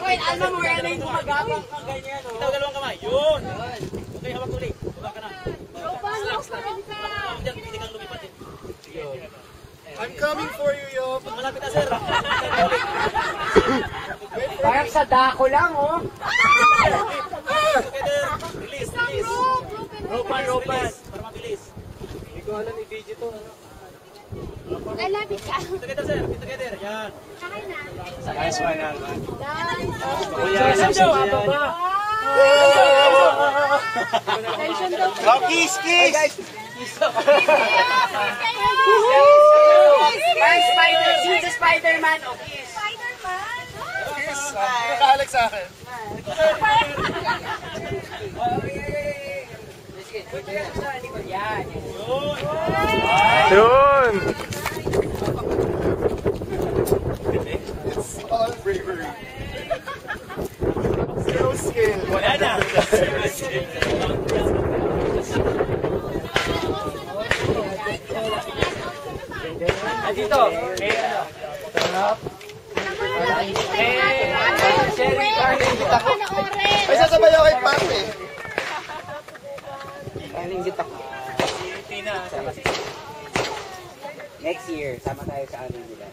kahit alam mo yan yung gumagapang ka ganyan. Kita ko dalawang kamay. Yun. Okay, hawak tuloy. Hawak ka na. Hindi kang lumipat eh. I'm coming for you, yo. Malapit na, sir. Parang sa dako lang, oh. Together. Release, release. Ropan. Para mabilis. Hindi ko alam i-video to. Lalapit ka. Together, sir. Together. Yan. Sakay na. Nice one, Alman. Tension daw, ababa. Tension daw. Oh, kiss! Hey, guys. Parang spider, she's a Spider-Man, oh, kiss. Spider-Man. Kiss! Nakahalik sa akin. Yan. Yun! It's all bravery. Zero skill. Wala na. Dito. Sherry Garland. Ay, sasabay ako kay Pate. Kalinggit ako. Next year, sama tayo sa ano nila.